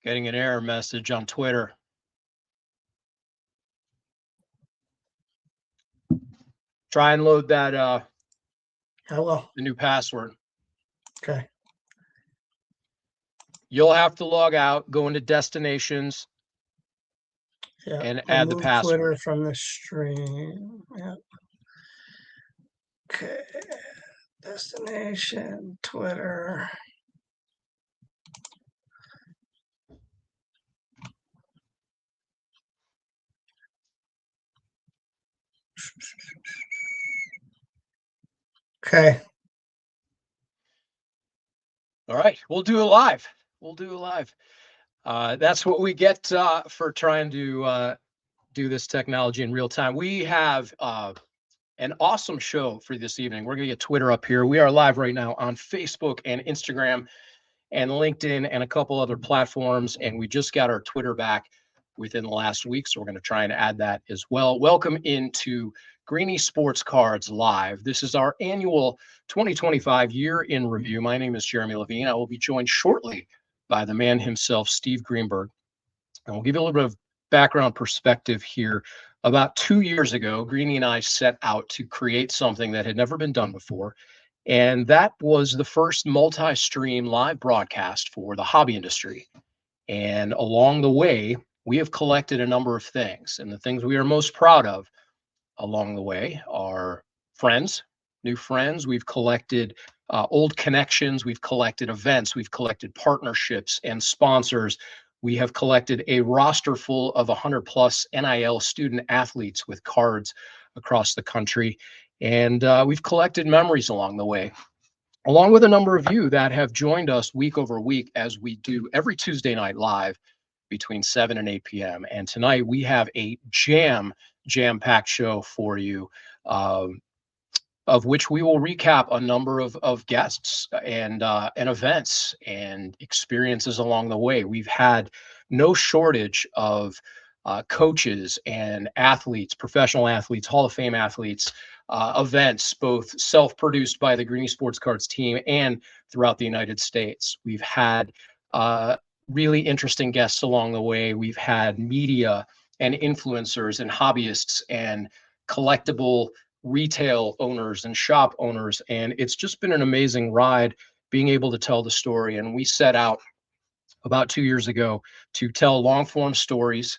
Getting an error message on Twitter. Try and load that Hello. the new password. Okay. You'll have to log out, go into destinations, Yeah. and add the password. Twitter from the stream. Yeah. Okay. Destination, Twitter. Okay. All right, we'll do it live. We'll do it live. That's what we get for trying to do this technology in real time. We have an awesome show for this evening. We're going to get Twitter up here. We are live right now on Facebook and Instagram and LinkedIn and a couple other platforms. And we just got our Twitter back within the last week. So we're going to try and add that as well. Welcome into Greenie Sports Cards Live. This is our annual 2025 year in review. My name is Jeremy Levine. I will be joined shortly by the man himself, Steve Greenberg. And we'll give you a little bit of background perspective here. About 2 years ago, Greenie and I set out to create something that had never been done before. And that was the first multi-stream live broadcast for the hobby industry. And along the way, we have collected a number of things. And the things we are most proud of along the way are friends, new friends. We've collected old connections. We've collected events. We've collected partnerships and sponsors. We have collected a roster full of 100 plus NIL student athletes with cards across the country. And we've collected memories along the way, along with a number of you that have joined us week over week as we do every Tuesday night live between 7 and 8 p.m. And tonight we have a jam-packed show for you, of which we will recap a number of guests and events and experiences along the way. We've had no shortage of coaches and athletes, professional athletes, Hall of Fame athletes, events, both self-produced by the Greenie Sports Cards team and throughout the United States. We've had really interesting guests along the way. We've had media and influencers and hobbyists and collectible retail owners and shop owners. And it's just been an amazing ride being able to tell the story. And we set out about 2 years ago to tell long form stories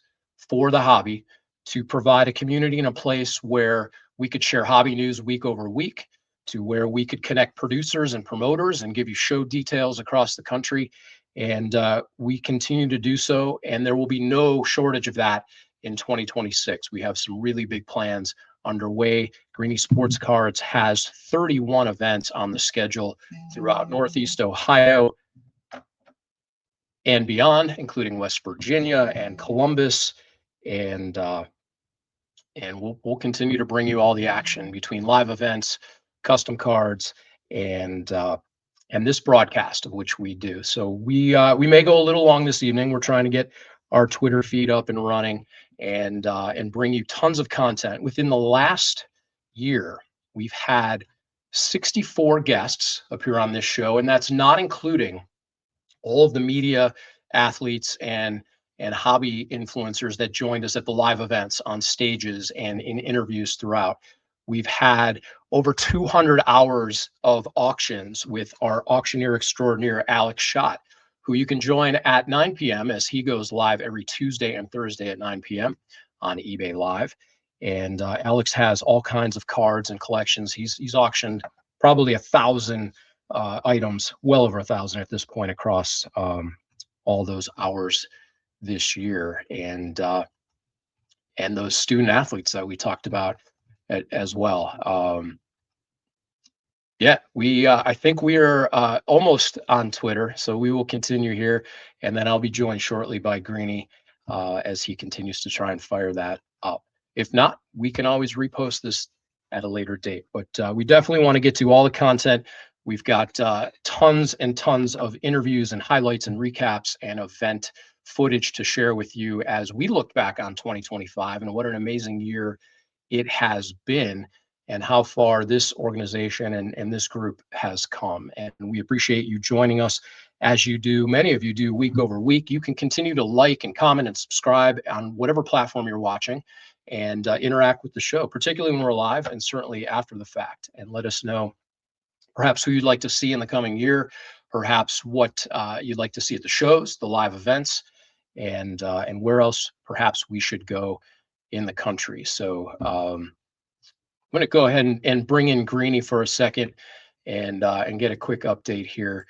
for the hobby, to provide a community and a place where we could share hobby news week over week, to where we could connect producers and promoters and give you show details across the country. And we continue to do so. And there will be no shortage of that in 2026. We have some really big plans underway. Greenie Sports Cards has 31 events on the schedule throughout Northeast Ohio and beyond, including West Virginia and Columbus, and we'll continue to bring you all the action between live events, custom cards, and this broadcast of which we do. So we may go a little long this evening. We're trying to get our Twitter feed up and running and bring you tons of content. Within the last year, we've had 64 guests appear on this show, and that's not including all of the media, athletes, and hobby influencers that joined us at the live events, on stages, and in interviews throughout. We've had over 200 hours of auctions with our auctioneer extraordinaire, Alex Schott, who you can join at 9 p.m. as he goes live every Tuesday and Thursday at 9 p.m. on eBay Live. And Alex has all kinds of cards and collections. He's auctioned probably 1,000 items, well over 1,000 at this point, across all those hours this year, and those student athletes that we talked about as well. Yeah, I think we are almost on Twitter, so we will continue here, and then I'll be joined shortly by Greenie as he continues to try and fire that up. If not, we can always repost this at a later date, but we definitely want to get to all the content. We've got tons and tons of interviews and highlights and recaps and event footage to share with you as we look back on 2025 and what an amazing year it has been, and how far this organization and this group has come. And we appreciate you joining us as you do, many of you do week over week. You can continue to like and comment and subscribe on whatever platform you're watching, and interact with the show, particularly when we're live and certainly after the fact, and let us know perhaps who you'd like to see in the coming year, perhaps what you'd like to see at the shows, the live events, and where else perhaps we should go in the country. So I'm going to go ahead and bring in Greenie for a second and get a quick update here.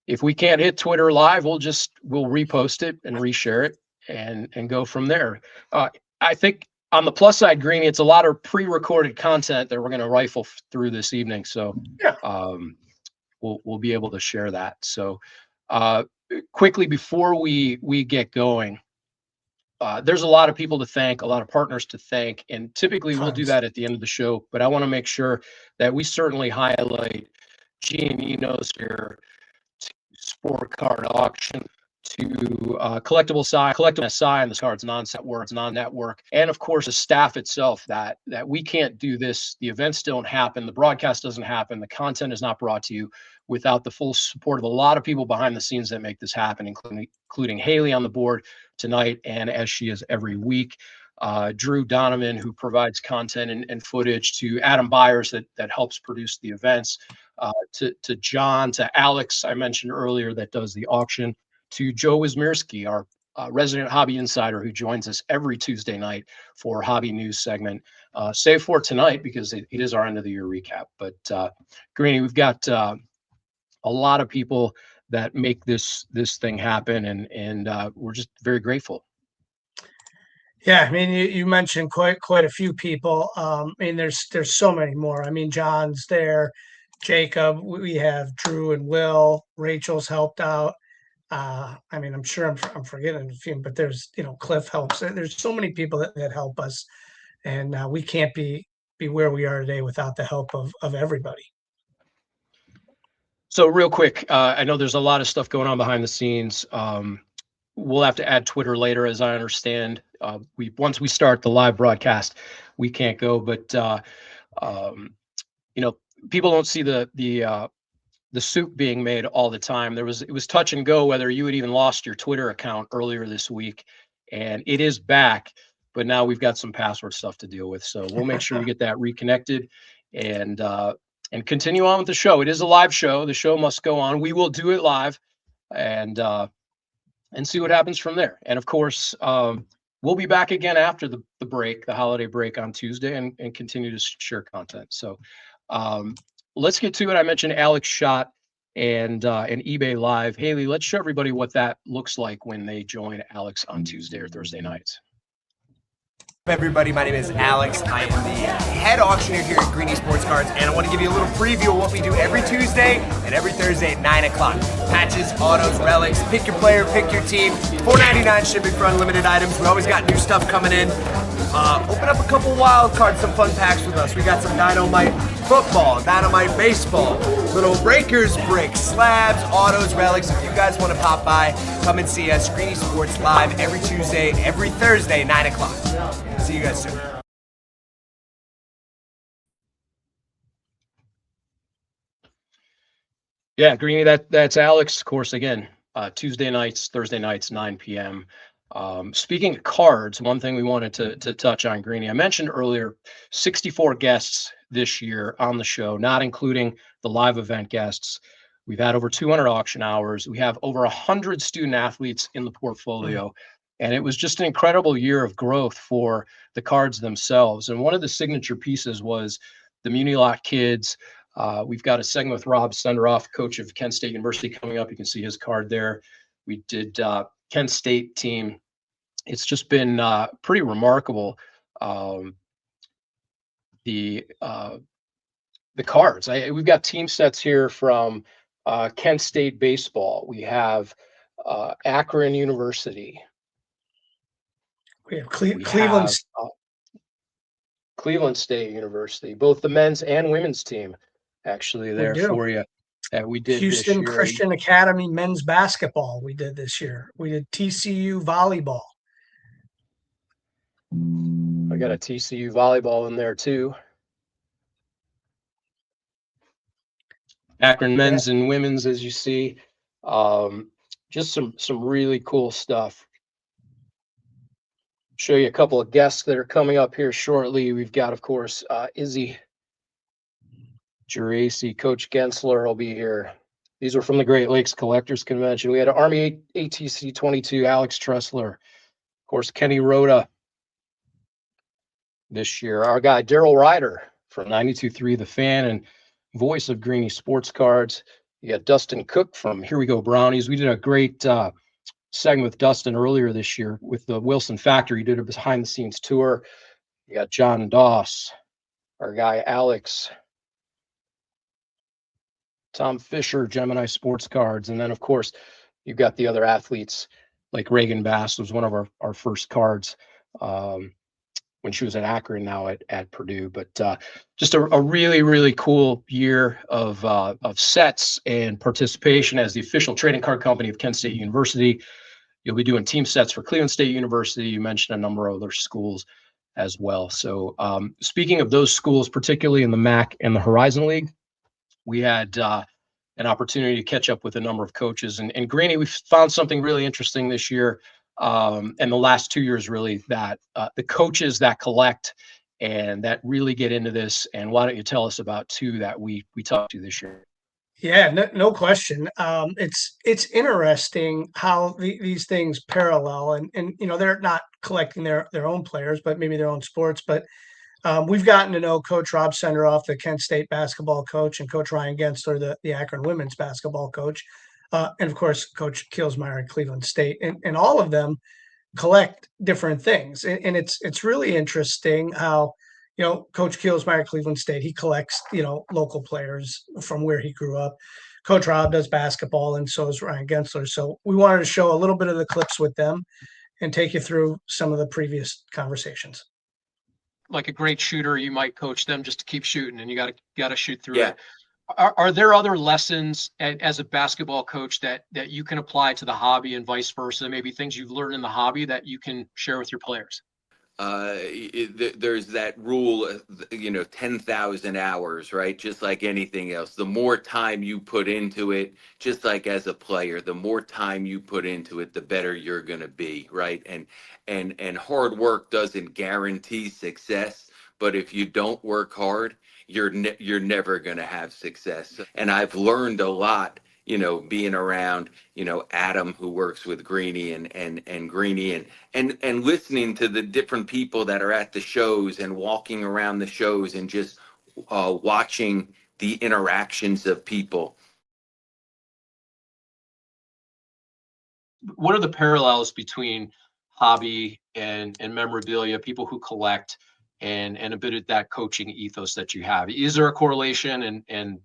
If we can't hit Twitter live, we'll repost it and reshare it and go from there. I think on the plus side, Greenie, it's a lot of pre-recorded content that we're going to rifle through this evening. So Yeah. We'll be able to share that. So quickly before we get going, there's a lot of people to thank, a lot of partners to thank, and typically we'll do that at the end of the show. But I want to make sure that we certainly highlight G&E Knows Here, Sport Card Auction, to Collectible SI and the cards non-network, and of course the staff itself. That we can't do this. The events don't happen. The broadcast doesn't happen. The content is not brought to you without the full support of a lot of people behind the scenes that make this happen, including Haley on the board tonight, and as she is every week. Drew Donovan, who provides content and footage, to Adam Byers that helps produce the events, to John, to Alex, I mentioned earlier, that does the auction, to Joe Wismirski, our resident hobby insider, who joins us every Tuesday night for hobby news segment, save for tonight because it is our end of the year recap. But Greenie, we've got a lot of people that make this thing happen, and we're just very grateful. Yeah, I mean, you mentioned quite a few people. I mean, there's so many more. I mean, John's there, Jacob. We have Drew and Will. Rachel's helped out. I mean, I'm sure I'm forgetting a few, but there's, Cliff helps. There's so many people that help us, and we can't be where we are today without the help of everybody. So real quick, I know there's a lot of stuff going on behind the scenes. We'll have to add Twitter later, as I understand. Once we start the live broadcast, we can't go, but people don't see the soup being made all the time. It was touch and go whether you had even lost your Twitter account earlier this week, and it is back, but now we've got some password stuff to deal with. So we'll make sure we get that reconnected and continue on with the show. It is a live show. The show must go on. We will do it live and see what happens from there. And of course, we'll be back again after the break, the holiday break on Tuesday, and continue to share content. So let's get to it. I mentioned Alex Shot and eBay Live. Haley, let's show everybody what that looks like when they join Alex on Tuesday or Thursday nights. Everybody, my name is Alex. I am the head auctioneer here at Greenie Sports Cards, and I want to give you a little preview of what we do every Tuesday and every Thursday at 9 o'clock. Patches, autos, relics, pick your player, pick your team. $4.99 shipping for unlimited items. We always got new stuff coming in. Open up a couple wild cards, some fun packs with us. We got some Dynamite football, Dynamite baseball, little breakers, bricks, slabs, autos, relics. If you guys want to pop by, come and see us. Greenie Sports Live every Tuesday, every Thursday, 9 o'clock. See you guys soon. Yeah, Greenie, that's Alex. Of course, again, Tuesday nights, Thursday nights, 9 p.m. Speaking of cards, one thing we wanted to touch on, Greenie, I mentioned earlier, 64 guests this year on the show, not including the live event guests. We've had over 200 auction hours. We have over 100 student athletes in the portfolio. And it was just an incredible year of growth for the cards themselves. And one of the signature pieces was the Muni Lot kids. We've got a segment with Rob Senderoff, coach of Kent State University, coming up. You can see his card there. We did Kent State team. It's just been pretty remarkable. The cards. We've got team sets here from Kent State baseball. We have Akron University. We have Cleveland State University, both the men's and women's team, actually there for you. We did Houston Christian Academy men's basketball. We did this year. We did TCU volleyball. I got a TCU volleyball in there too. Akron men's and women's, as you see. Just some really cool stuff. Show you a couple of guests that are coming up here shortly. We've got, of course, Izzy Geraci, Coach Gensler will be here. These were from the Great Lakes Collectors Convention. We had Army ATC 22, Alex Tressler, of course, Kenny Rhoda this year. Our guy, Daryl Ryder from 92.3 The Fan and voice of Greenie Sports Cards. You got Dustin Cook from Here We Go Brownies. We did a great segment with Dustin earlier this year with the Wilson Factory. He did a behind-the-scenes tour. You got John Doss, our guy Alex, Tom Fisher, Gemini Sports Cards, and then of course you've got the other athletes like Reagan Bass was one of our first cards when she was at Akron, now at Purdue. But just a really cool year of sets and participation as the official trading card company of Kent State University. You'll be doing team sets for Cleveland State University. You mentioned a number of other schools as well. So speaking of those schools, particularly in the MAC and the Horizon League, we had an opportunity to catch up with a number of coaches. And Greenie, we found something really interesting this year, and the last 2 years really, that the coaches that collect and that really get into this. And why don't you tell us about two that we talked to this year? Yeah, no question. It's interesting how these things parallel, and they're not collecting their own players, but maybe their own sports. But we've gotten to know Coach Rob Senderoff, the Kent State basketball coach, and Coach Ryan Gensler, the Akron women's basketball coach, and of course Coach Kielsmeyer at Cleveland State, and all of them collect different things, and it's really interesting how. Coach Kielsmeyer at Cleveland State, he collects, local players from where he grew up. Coach Rob does basketball, and so is Ryan Gensler. So we wanted to show a little bit of the clips with them and take you through some of the previous conversations. Like a great shooter, you might coach them just to keep shooting, and you got to shoot through it. Are there other lessons as a basketball coach that you can apply to the hobby and vice versa? Maybe things you've learned in the hobby that you can share with your players? There's that rule, 10,000 hours, right? Just like anything else, the more time you put into it, just like as a player, the more time you put into it, the better you're going to be, right? And hard work doesn't guarantee success, but if you don't work hard, you're never going to have success. And I've learned a lot, being around, Adam, who works with Greenie and Greenie, and listening to the different people that are at the shows and walking around the shows and just watching the interactions of people. What are the parallels between hobby and memorabilia, people who collect, and a bit of that coaching ethos that you have? Is there a correlation, and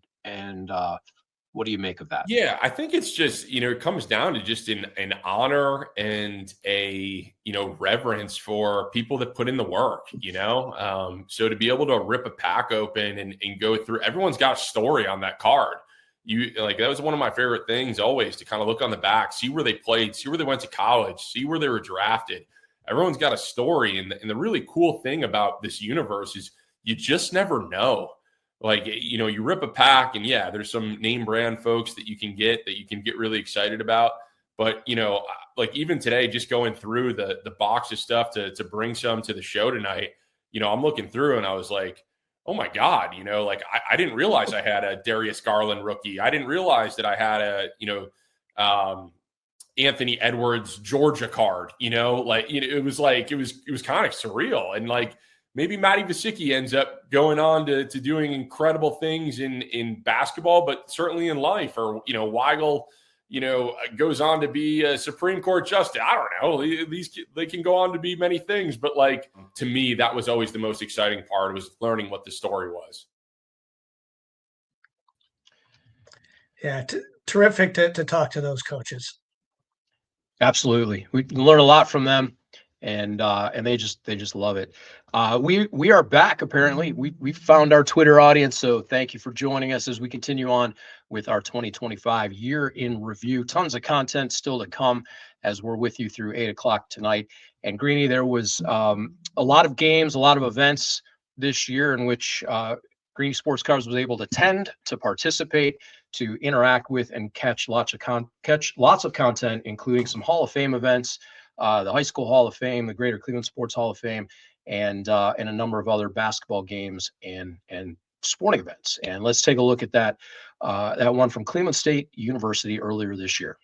what do you make of that? Yeah, I think it's just, it comes down to just an honor and a, reverence for people that put in the work, so to be able to rip a pack open and go through, everyone's got a story on that card. That was one of my favorite things always, to kind of look on the back, see where they played, see where they went to college, see where they were drafted. Everyone's got a story. And the really cool thing about this universe is you just never know. You rip a pack, and there's some name brand folks that you can get really excited about. But, even today, just going through the box of stuff to bring some to the show tonight, I'm looking through and I was like, oh my God, I didn't realize I had a Darius Garland rookie. I didn't realize that I had a, Anthony Edwards Georgia card, it was kind of surreal. And maybe Matty Vasicki ends up going on to doing incredible things in basketball, but certainly in life. Or, Weigel, goes on to be a Supreme Court justice. I don't know. They can go on to be many things. But, to me, that was always the most exciting part, was learning what the story was. Yeah, terrific to talk to those coaches. Absolutely. We learn a lot from them. And they just love it. We are back. Apparently, we found our Twitter audience. So thank you for joining us as we continue on with our 2025 year in review. Tons of content still to come as we're with you through 8 o'clock tonight. And Greenie, there was a lot of games, a lot of events this year in which Greenie Sports Cards was able to attend, to participate. to interact with and catch lots of content, including some Hall of Fame events, the High School Hall of Fame, the Greater Cleveland Sports Hall of Fame, and a number of other basketball games and sporting events. And let's take a look at that one from Cleveland State University earlier this year.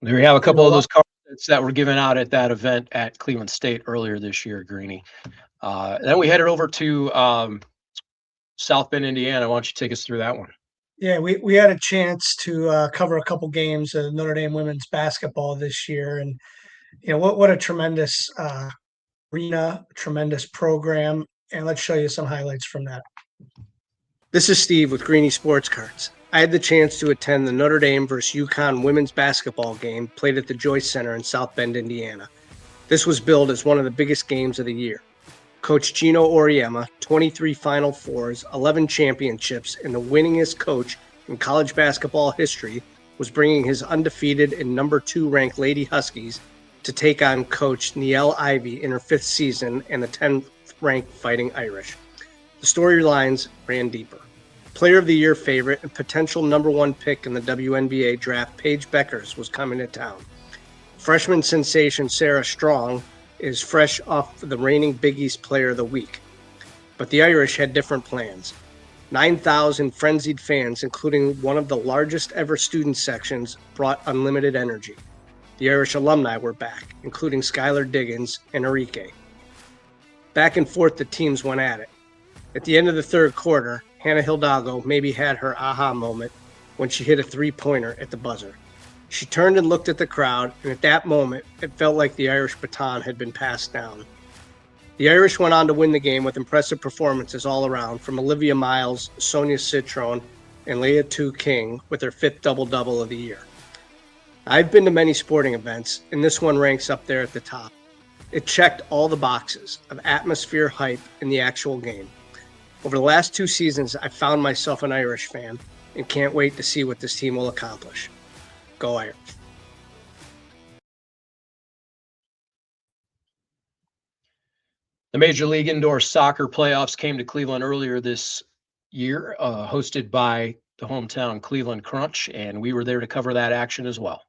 There we have a couple of those cards that were given out at that event at Cleveland State earlier this year, Greenie. Then we headed over to South Bend, Indiana. Why don't you take us through that one? Yeah, we had a chance to cover a couple games of Notre Dame women's basketball this year, and what a tremendous arena, tremendous program, and let's show you some highlights from that. This is Steve with Greenie Sports Cards. I had the chance to attend the Notre Dame versus UConn women's basketball game played at the Joyce Center in South Bend, Indiana. This was billed as one of the biggest games of the year. Coach Gino Auriemma, 23 Final Fours, 11 championships, and the winningest coach in college basketball history, was bringing his undefeated and number 2 ranked Lady Huskies to take on Coach Niele Ivey in her 5th season and the 10th ranked Fighting Irish. The storylines ran deeper. Player of the Year favorite and potential number 1 pick in the WNBA draft, Paige Beckers, was coming to town. Freshman sensation Sarah Strong is fresh off the reigning Big East Player of the Week. But the Irish had different plans. 9,000 frenzied fans, including one of the largest ever student sections, brought unlimited energy. The Irish alumni were back, including Skylar Diggins and Enrique. Back and forth the teams went at it. At the end of the third quarter, Hannah Hidalgo maybe had her aha moment when she hit a 3-pointer at the buzzer. She turned and looked at the crowd, and at that moment, it felt like the Irish baton had been passed down. The Irish went on to win the game with impressive performances all around, from Olivia Miles, Sonia Citron, and Leah Tu King with their 5th double-double of the year. I've been to many sporting events, and this one ranks up there at the top. It checked all the boxes of atmosphere, hype, and the actual game. Over the last 2 seasons, I've found myself an Irish fan and can't wait to see what this team will accomplish. Go Irish. The Major League Indoor Soccer playoffs came to Cleveland earlier this year, hosted by the hometown Cleveland Crunch, and we were there to cover that action as well.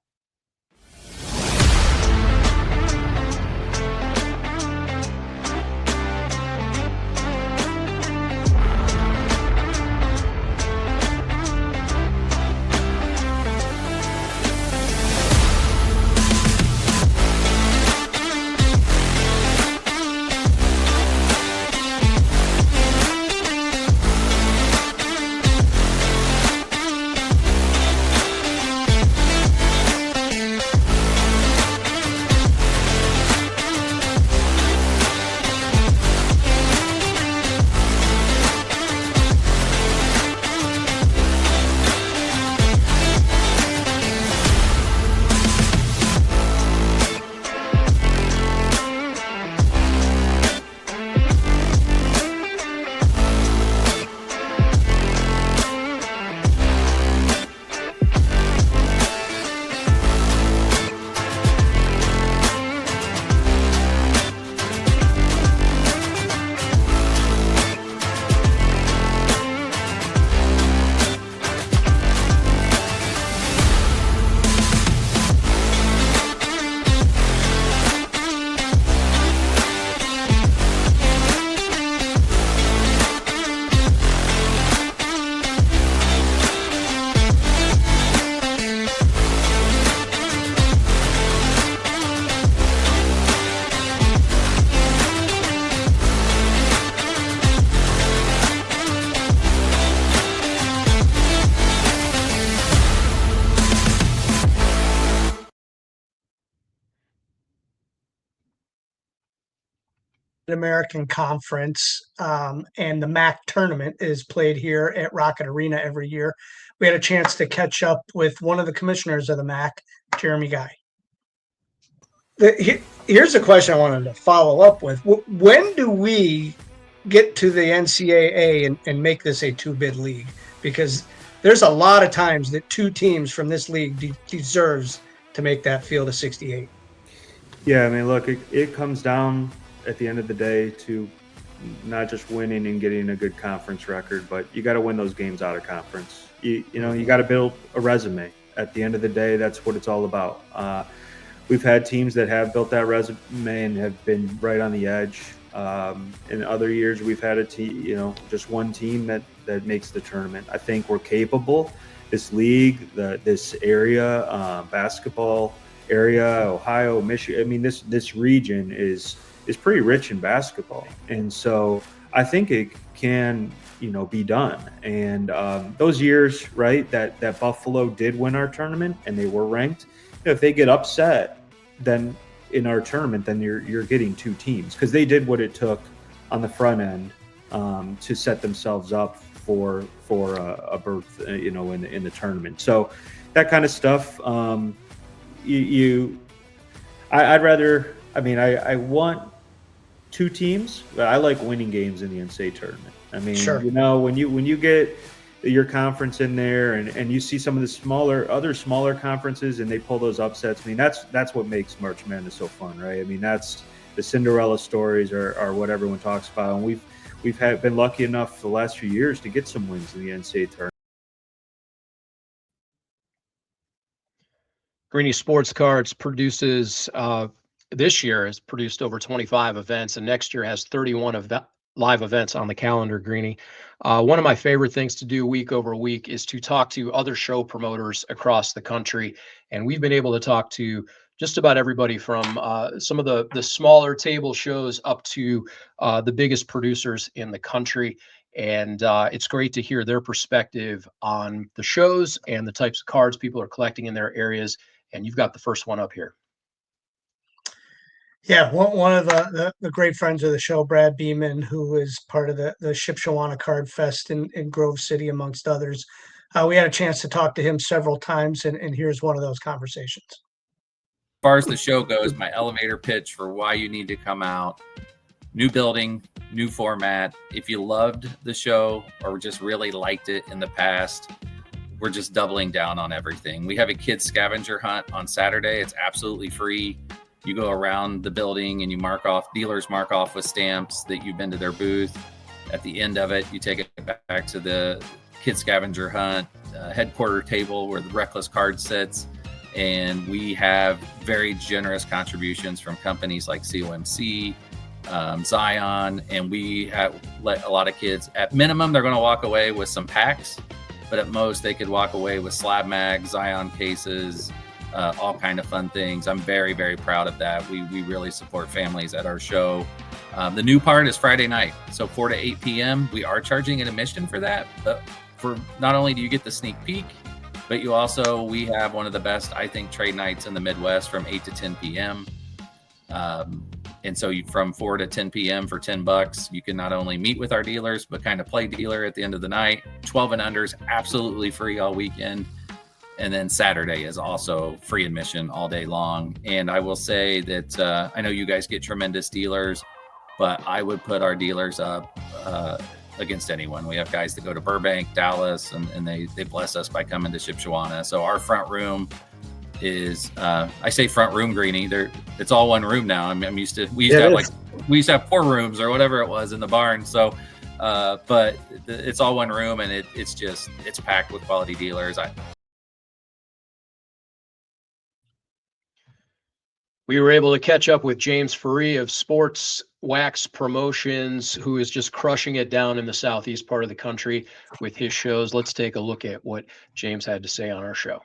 American Conference, and the MAC tournament is played here at Rocket Arena every year. We had a chance to catch up with one of the commissioners of the MAC, Jeremy Guy. Here's a question I wanted to follow up with. When do we get to the NCAA and make this a two-bid league? Because there's a lot of times that two teams from this league deserves to make that field of 68. Yeah, I mean, look, it comes down at the end of the day to not just winning and getting a good conference record, but you got to win those games out of conference. You got to build a resume. At the end of the day, that's what it's all about. We've had teams that have built that resume and have been right on the edge. In other years, we've had a team, just one team that makes the tournament. I think we're capable. This league, this area, basketball area, Ohio, Michigan. I mean, this region is pretty rich in basketball, and so I think it can, be done. And those years, right, that Buffalo did win our tournament and they were ranked. If they get upset, then in our tournament, then you're getting two teams, because they did what it took on the front end to set themselves up for a berth, in the tournament. So that kind of stuff. I'd rather. I mean, I want two teams, but I like winning games in the NCAA tournament. I mean, sure. When you get your conference in there and you see some of the other smaller conferences and they pull those upsets. I mean, that's what makes March Madness so fun, right? I mean, that's the Cinderella stories are what everyone talks about. And we've been lucky enough the last few years to get some wins in the NCAA tournament. Greenie Sports Cards produces this year has produced over 25 events, and next year has 31 of that live events on the calendar, Greenie. One of my favorite things to do week over week is to talk to other show promoters across the country. And we've been able to talk to just about everybody from some of the smaller table shows up to the biggest producers in the country. And it's great to hear their perspective on the shows and the types of cards people are collecting in their areas. And you've got the first one up here. Yeah, one of the great friends of the show, Brad Beeman, who is part of the Shipshewana Card Fest in Grove City, amongst others. We had a chance to talk to him several times, and here's one of those conversations. As far as the show goes, my elevator pitch for why you need to come out: new building, new format. If you loved the show or just really liked it in the past, we're just doubling down on everything. We have a kids scavenger hunt on Saturday. It's absolutely free. You go around the building and dealers mark off with stamps that you've been to their booth. At the end of it, you take it back to the kids scavenger hunt headquarter table where the Reckless card sits. And we have very generous contributions from companies like COMC, Zion, and we have let a lot of kids, at minimum, they're going to walk away with some packs, but at most they could walk away with slab mags, Zion cases, all kind of fun things. I'm very, very proud of that. We really support families at our show. The new part is Friday night, so 4 to 8 p.m. We are charging an admission for that, but for not only do you get the sneak peek, but we have one of the best, I think, trade nights in the Midwest from 8 to 10 p.m. And so from 4 to 10 p.m. for $10, you can not only meet with our dealers, but kind of play dealer at the end of the night. 12 and under is absolutely free all weekend. And then Saturday is also free admission all day long. And I will say that I know you guys get tremendous dealers, but I would put our dealers up against anyone. We have guys that go to Burbank, Dallas, and they bless us by coming to Shipshewana. So our front room is, I say front room, Greenie. It's all one room now. I'm used to, we used to have 4 rooms or whatever it was in the barn. So, but it's all one room, and it's packed with quality dealers. We were able to catch up with James Faree of Sports Wax Promotions, who is just crushing it down in the southeast part of the country with his shows. Let's take a look at what James had to say on our show.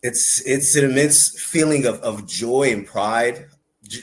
It's an immense feeling of joy and pride,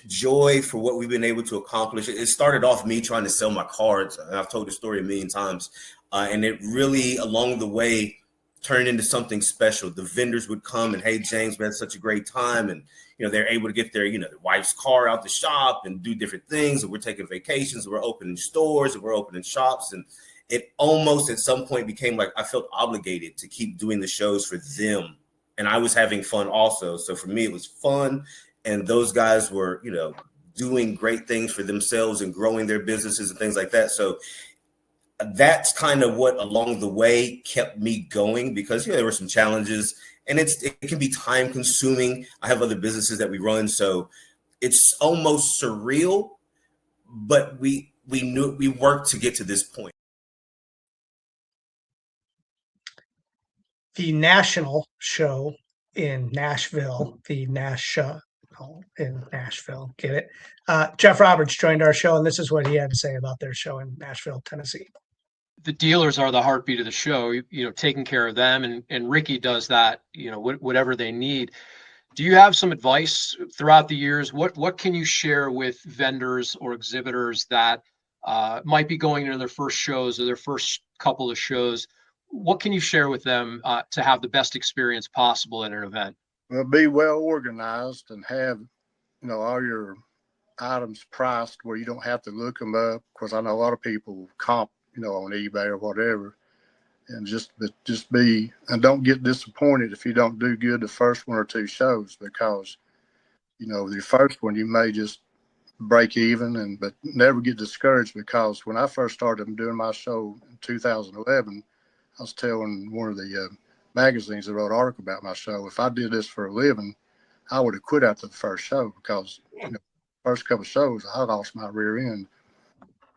joy for what we've been able to accomplish. It started off me trying to sell my cards, and I've told the story a million times. And it really, along the way, turned into something special. The vendors would come and, hey, James, we had such a great time. And, they're able to get their, their wife's car out the shop and do different things. And we're taking vacations, we're opening stores, and we're opening shops. And it almost at some point became like I felt obligated to keep doing the shows for them. And I was having fun also. So for me, it was fun. And those guys were, doing great things for themselves and growing their businesses and things like that. So that's kind of what along the way kept me going, because there were some challenges, and it can be time consuming. I have other businesses that we run, so it's almost surreal, but we knew we worked to get to this point. The national show in Nashville, in Nashville, get it? Jeff Roberts joined our show, and this is what he had to say about their show in Nashville, Tennessee. The dealers are the heartbeat of the show, taking care of them. And Ricky does that, whatever they need. Do you have some advice throughout the years? What can you share with vendors or exhibitors that might be going into their first shows or their first couple of shows? What can you share with them to have the best experience possible at an event? Well, be well organized and have, all your items priced where you don't have to look them up. Of course, I know a lot of people comp, on eBay or whatever, and just be, and don't get disappointed if you don't do good the first one or two shows, because, the first one you may just break even, but never get discouraged, because when I first started doing my show in 2011, I was telling one of the magazines that wrote an article about my show, if I did this for a living, I would have quit after the first show, because first couple of shows I lost my rear end.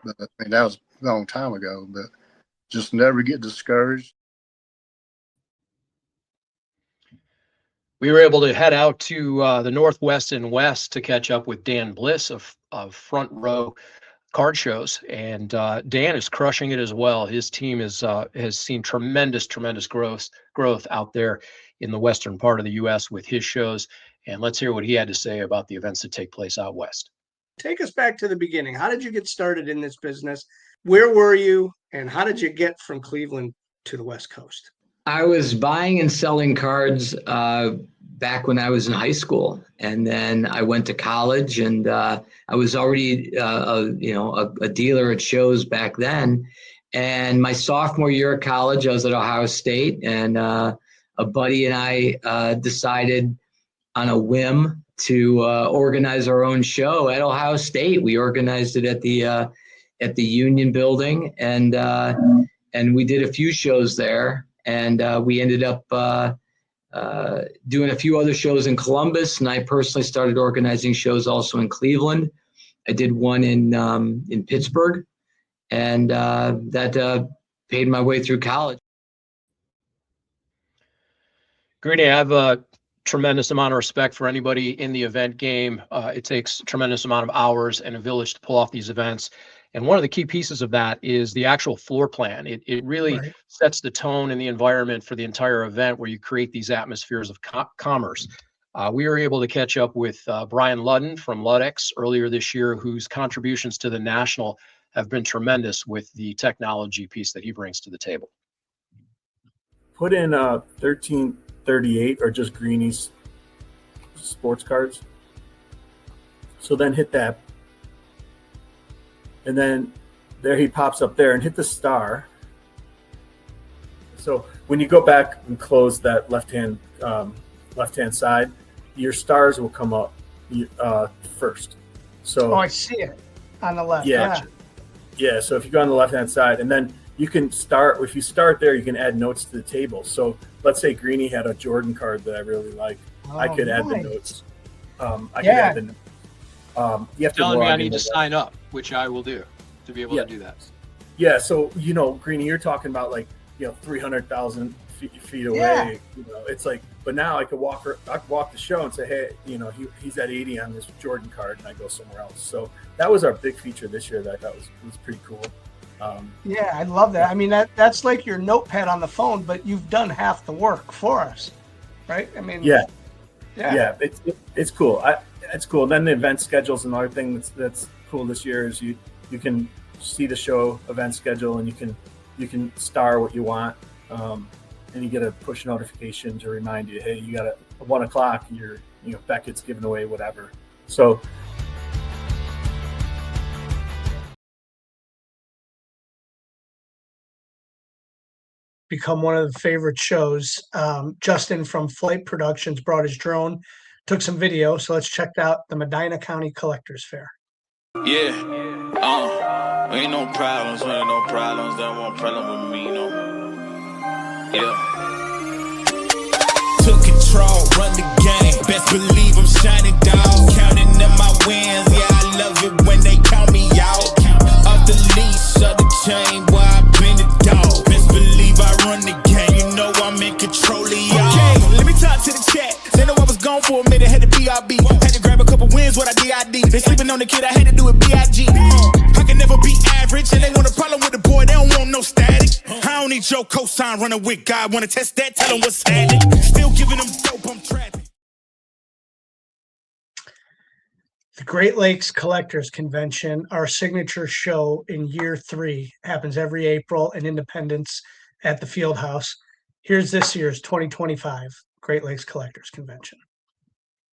But that was a long time ago. But just never get discouraged. We were able to head out to the Northwest and West to catch up with Dan Bliss of Front Row Card Shows, and Dan is crushing it as well. His team has seen tremendous growth out there in the western part of the U.S. with his shows. And let's hear what he had to say about the events that take place out west. Take us back to the beginning. How did you get started in this business? Where were you, and how did you get from Cleveland to the West Coast? I was buying and selling cards back when I was in high school, and then I went to college, and I was already a dealer at shows back then. And my sophomore year of college, I was at Ohio State, and a buddy and I decided on a whim to organize our own show at Ohio State. We organized it at the Union Building, and we did a few shows there, and we ended up doing a few other shows in Columbus, and I personally started organizing shows also in Cleveland. I did one in Pittsburgh, and that paid my way through college. Greenie, I have a tremendous amount of respect for anybody in the event game. It takes a tremendous amount of hours and a village to pull off these events. And one of the key pieces of that is the actual floor plan. It really sets the tone and the environment for the entire event, where you create these atmospheres of commerce. We were able to catch up with Brian Ludden from Ludex earlier this year, whose contributions to the National have been tremendous with the technology piece that he brings to the table. Put in 1338 or just Greenie's Sports Cards. So then hit that. And then there he pops up there, and hit the star. So when you go back and close that left-hand side, your stars will come up first. So I see it on the left. Yeah. So if you go on the left-hand side, and then you can start. If you start there, you can add notes to the table. So let's say Greenie had a Jordan card that I really like. I could add the notes. I could add the notes. You have to telling me I need to sign up, which I will do to be able to do that. Yeah. So, Greenie, you're talking about 300,000 feet away. Yeah. It's like, but now I could walk the show and say, hey, he's at 80 on this Jordan card, and I go somewhere else. So that was our big feature this year that I thought was pretty cool. Yeah, I love that. I mean, that's like your notepad on the phone, but you've done half the work for us, right? I mean, yeah, it's cool. It's cool. Then the event schedule's another thing that's cool this year is you can see the show event schedule, and you can star what you want. and you get a push notification to remind you, hey, you got at 1 o'clock, bet gets given away, whatever. So become one of the favorite shows. Justin from Flight Productions brought his drone, took some video. So let's check out the Medina County Collectors Fair. Yeah, ain't no problems, ain't no problems. That won't problem with me, Yeah. Took control, run the game. Best believe I'm shining, dog. Counting up my wins, yeah, I love it when they count me out. Off the leash, of the chain, where I been the dog. Best believe I run the game, you know I'm in control of y'all. Okay, let me talk to the chat. They know I was gone for a minute, had to BRB. Had to grab a couple wins, what I DID. They sleeping on the kid, I had to do it BIG. I can never be average, and they want a problem with the boy, they don't want no static. I don't need your cosign running with God. Wanna test that, tell them what's happening. Still giving them dope, I'm trapping. The Great Lakes Collectors Convention, our signature show in year 3, happens every April in Independence at the Field House. Here's this year's 2025 Great Lakes Collectors Convention.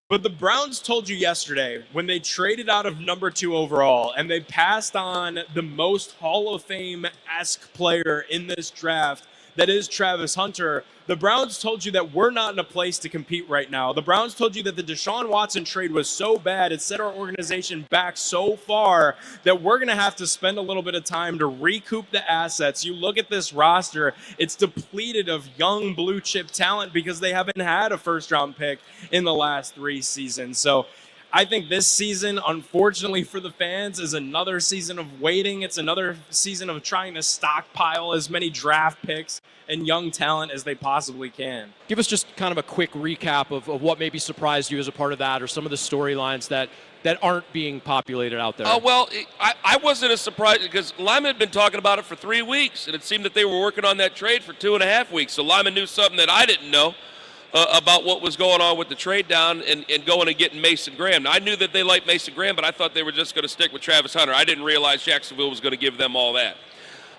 But the Browns told you yesterday when they traded out of number 2 overall and they passed on the most Hall of Fame-esque player in this draft, that is Travis Hunter. The Browns told you that we're not in a place to compete right now. The Browns told you that the Deshaun Watson trade was so bad, it set our organization back so far that we're going to have to spend a little bit of time to recoup the assets. You look at this roster, it's depleted of young blue chip talent because they haven't had a first-round pick in the last 3 seasons. So I think this season, unfortunately for the fans, is another season of waiting. It's another season of trying to stockpile as many draft picks and young talent as they possibly can. Give us just kind of a quick recap of what maybe surprised you as a part of that, or some of the storylines that aren't being populated out there. I wasn't as surprised because Lyman had been talking about it for 3 weeks, and it seemed that they were working on that trade for 2.5 weeks. So Lyman knew something that I didn't know about what was going on with the trade down and going and getting Mason Graham. Now, I knew that they liked Mason Graham, but I thought they were just going to stick with Travis Hunter. I didn't realize Jacksonville was going to give them all that.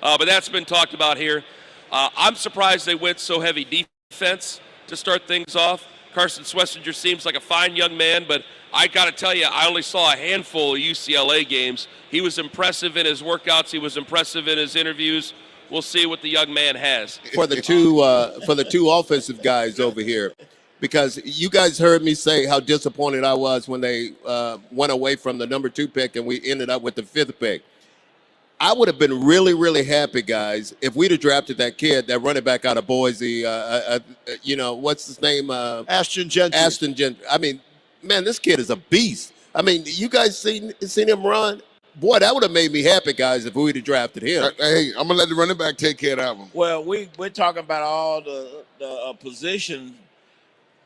But that's been talked about here. I'm surprised they went so heavy defense to start things off. Carson Swessinger seems like a fine young man, but I got to tell you, I only saw a handful of UCLA games. He was impressive in his workouts. He was impressive in his interviews. We'll see what the young man has. For the two offensive guys over here, because you guys heard me say how disappointed I was when they went away from the number 2 pick and we ended up with the 5th pick. I would have been really, really happy, guys, if we'd have drafted that kid, that running back out of Boise. What's his name? Ashton Gentry. I mean, man, this kid is a beast. I mean, you guys seen him run? Boy, that would have made me happy, guys, if we'd have drafted him. Hey, I'm gonna let the running back take care of that one. Well, we're talking about all the positions.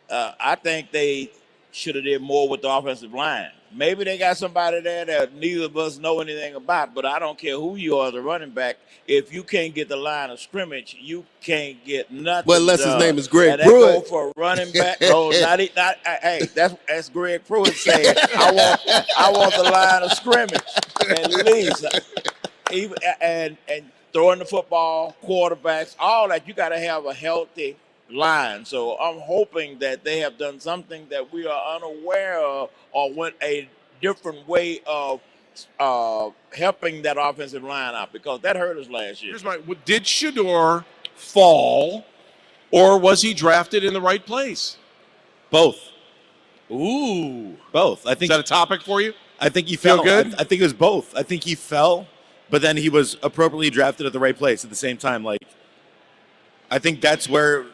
I think they should have did more with the offensive line. Maybe they got somebody there that neither of us know anything about, but I don't care who you are as a running back. If you can't get the line of scrimmage, you can't get nothing. Well, unless his name is Greg Pruitt. Pruitt. For a running back. No, hey, that's Greg Pruitt saying, I want the line of scrimmage at least. And throwing the football, quarterbacks, all that. You got to have a healthy line. So I'm hoping that they have done something that we are unaware of, or went a different way of helping that offensive line out, because that hurt us last year. Did Shedeur fall, or was he drafted in the right place? Both. Ooh. Both. I think. Is that a topic for you? I think he fell. Feel good? I think it was both. I think he fell, but then he was appropriately drafted at the right place at the same time. Like, I think that's where,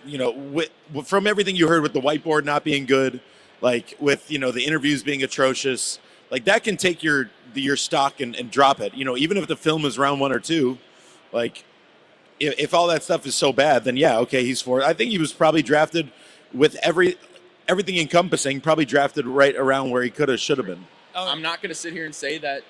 from everything you heard with the whiteboard not being good, like with, the interviews being atrocious, like that can take your stock and drop it. Even if the film is round 1 or 2, like if all that stuff is so bad, then yeah, okay, he's for it. I think he was probably drafted with everything encompassing, probably drafted right around where he could have, should have been. I'm not going to sit here and say that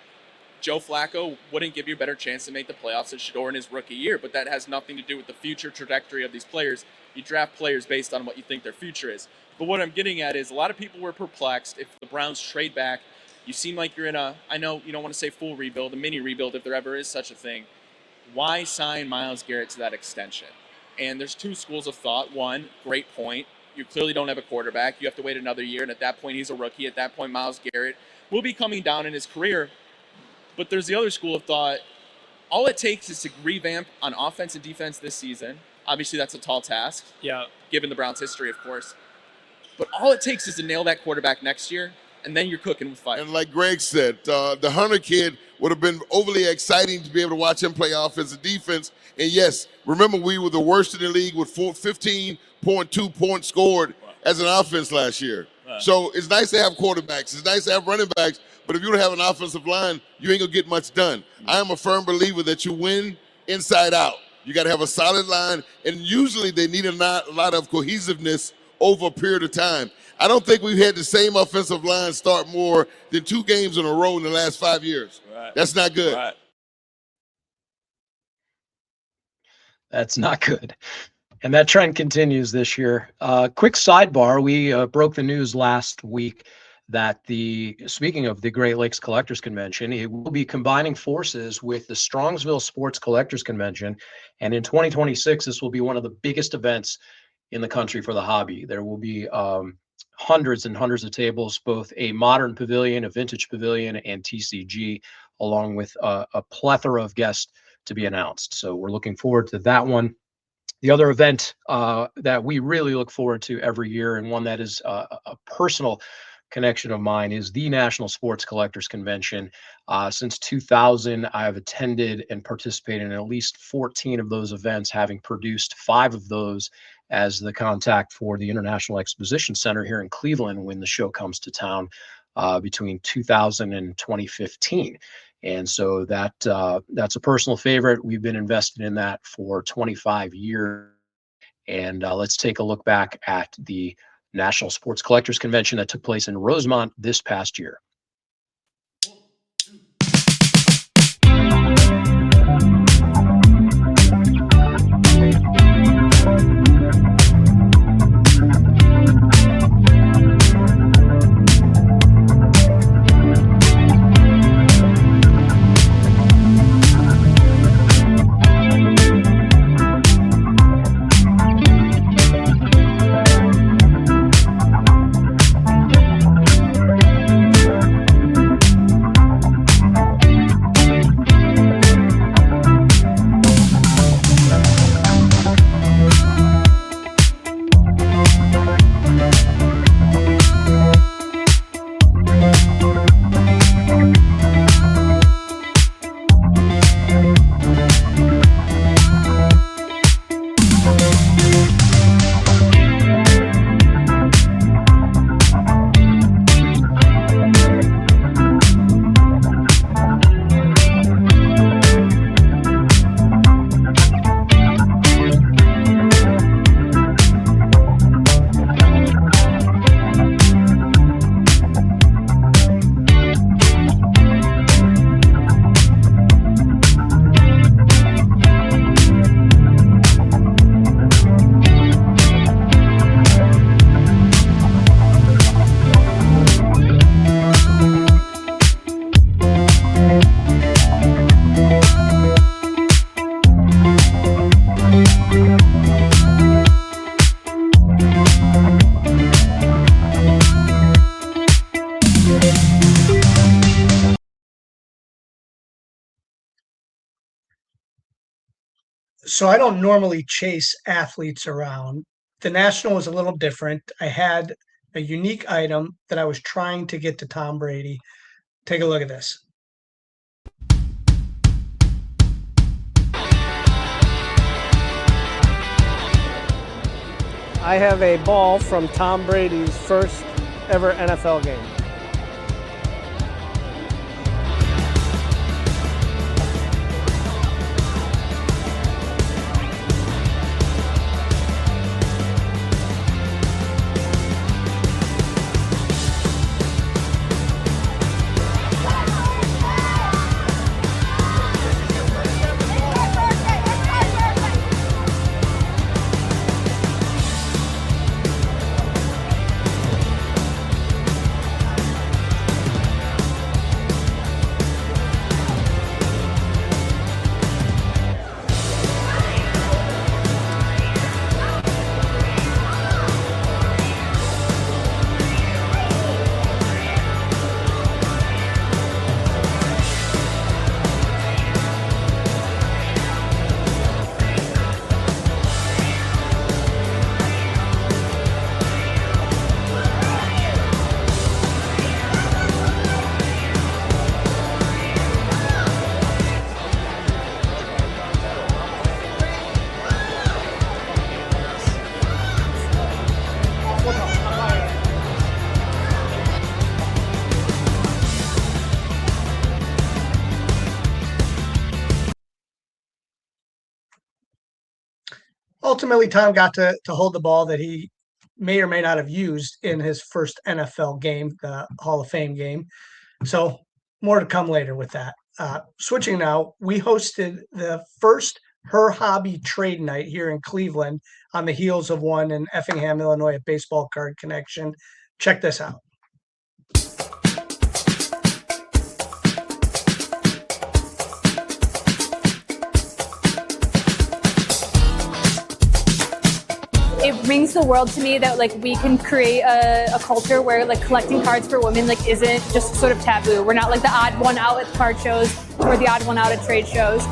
Joe Flacco wouldn't give you a better chance to make the playoffs than Shedeur in his rookie year, but that has nothing to do with the future trajectory of these players. You draft players based on what you think their future is. But what I'm getting at is a lot of people were perplexed if the Browns trade back. You seem like you're in I know you don't want to say full rebuild, a mini rebuild if there ever is such a thing. Why sign Myles Garrett to that extension? And there's two schools of thought. One, great point. You clearly don't have a quarterback. You have to wait another year. And at that point, he's a rookie. At that point, Myles Garrett will be coming down in his career. But there's the other school of thought. All it takes is to revamp on offense and defense this season. Obviously, that's a tall task. Yeah. Given the Browns' history, of course. But all it takes is to nail that quarterback next year, and then you're cooking with fire. And like Greg said, the Hunter kid would have been overly exciting to be able to watch him play offense and defense. And yes, remember we were the worst in the league with 15.2 points scored as an offense last year. Right. So it's nice to have quarterbacks. It's nice to have running backs. But if you don't have an offensive line, you ain't going to get much done. I am a firm believer that you win inside out. You got to have a solid line. And usually they need a lot of cohesiveness over a period of time. I don't think we've had the same offensive line start more than 2 games in a row in the last 5 years. Right. That's not good. Right. That's not good. And that trend continues this year. Quick sidebar, we broke the news last week that speaking of the Great Lakes Collectors Convention, it will be combining forces with the Strongsville Sports Collectors Convention. And in 2026, this will be one of the biggest events in the country for the hobby. There will be hundreds and hundreds of tables, both a modern pavilion, a vintage pavilion, and TCG, along with a plethora of guests to be announced. So we're looking forward to that one. The other event that we really look forward to every year, and one that is a personal connection of mine, is the National Sports Collectors Convention. Since 2000, I have attended and participated in at least 14 of those events, having produced 5 of those as the contact for the International Exposition Center here in Cleveland when the show comes to town between 2000 and 2015. And so that's a personal favorite. We've been invested in that for 25 years. And let's take a look back at the National Sports Collectors Convention that took place in Rosemont this past year. So I don't normally chase athletes around. The National was a little different. I had a unique item that I was trying to get to Tom Brady. Take a look at this. I have a ball from Tom Brady's first ever NFL game. ultimately Tom got to hold the ball that he may or may not have used in his first NFL game, the Hall of Fame game. So more to come later with that. Switching now, we hosted the first Her Hobby Trade Night here in Cleveland on the heels of one in Effingham, Illinois at Baseball Card Connection. Check this out. It means the world to me that like we can create a culture where like collecting cards for women like isn't just sort of taboo. We're not like the odd one out at card shows or the odd one out at trade shows.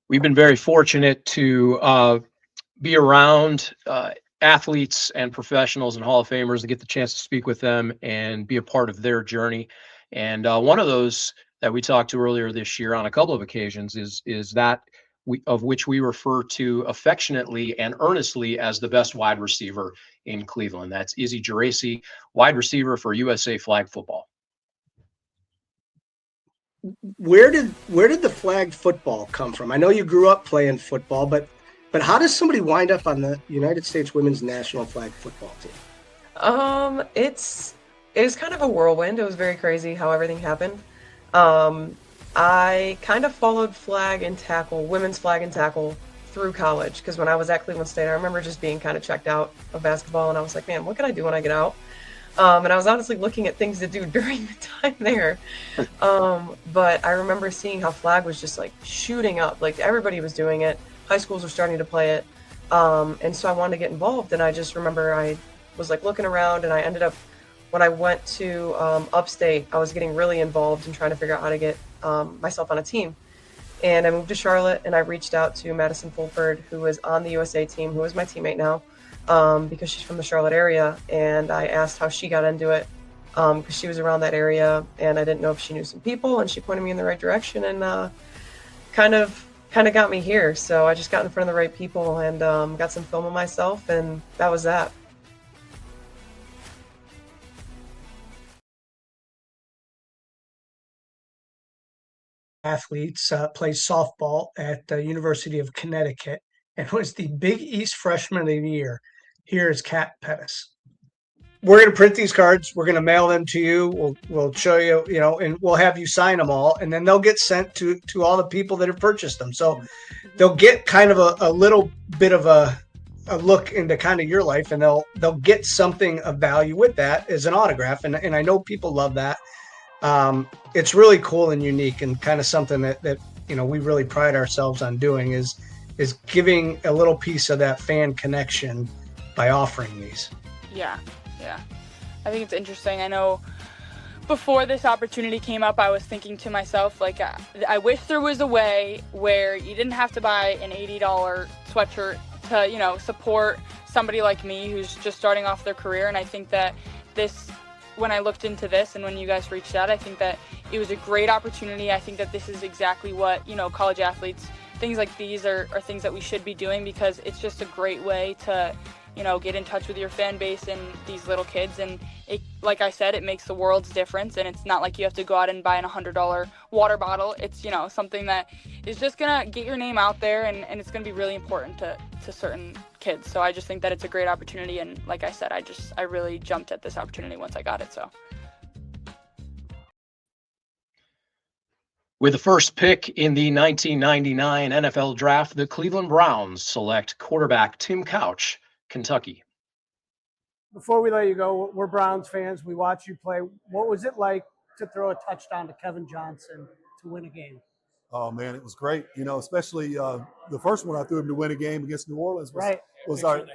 We've been very fortunate to be around athletes and professionals and Hall of Famers and get the chance to speak with them and be a part of their journey. And one of those that we talked to earlier this year on a couple of occasions is that of which we refer to affectionately and earnestly as the best wide receiver in Cleveland. That's Izzy Geraci, wide receiver for USA Flag Football. Where did the flag football come from? I know you grew up playing football, but how does somebody wind up on the United States Women's National Flag Football team? It was kind of a whirlwind. It was very crazy how everything happened. I kind of followed flag and tackle, women's flag and tackle through college because when I was at Cleveland State, I remember just being kind of checked out of basketball and I was like, man, what can I do when I get out? And I was honestly looking at things to do during the time there. But I remember seeing how flag was just like shooting up, like everybody was doing it. High schools were starting to play it. And so I wanted to get involved. And I just remember I was like looking around and I ended up, when I went to upstate, I was getting really involved in trying to figure out how to get myself on a team. And I moved to Charlotte and I reached out to Madison Fulford, who was on the USA team, who is my teammate now. Because she's from the Charlotte area, and I asked how she got into it because she was around that area, and I didn't know if she knew some people, and she pointed me in the right direction, and kind of got me here. So I just got in front of the right people and got some film of myself, and that was that. Athletes plays softball at the University of Connecticut and was the Big East Freshman of the Year. Here is Kat Pettis. We're going to print these cards. We're going to mail them to you. We'll show you, and we'll have you sign them all, and then they'll get sent to all the people that have purchased them. So they'll get kind of a little bit of a look into kind of your life, and they'll get something of value with that as an autograph. And I know people love that. It's really cool and unique, and kind of something that we really pride ourselves on doing is giving a little piece of that fan connection by offering these. Yeah. I think it's interesting. I know before this opportunity came up, I was thinking to myself, like, I wish there was a way where you didn't have to buy an $80 sweatshirt to, support somebody like me who's just starting off their career. And I think that when I looked into this and when you guys reached out, I think that it was a great opportunity. I think that this is exactly what, college athletes, things like these are things that we should be doing because it's just a great way to, get in touch with your fan base and these little kids. And it, like I said, it makes the world's difference. And it's not like you have to go out and buy a $100 water bottle. It's, something that is just going to get your name out there and it's going to be really important to certain kids. So I just think that it's a great opportunity. And like I said, I really jumped at this opportunity once I got it. So. With the first pick in the 1999 NFL Draft, the Cleveland Browns select quarterback Tim Couch, Kentucky. Before we let you go, we're Browns fans. We watch you play. What was it like to throw a touchdown to Kevin Johnson to win a game? Oh, man, it was great. Especially the first one I threw him to win a game against New Orleans was our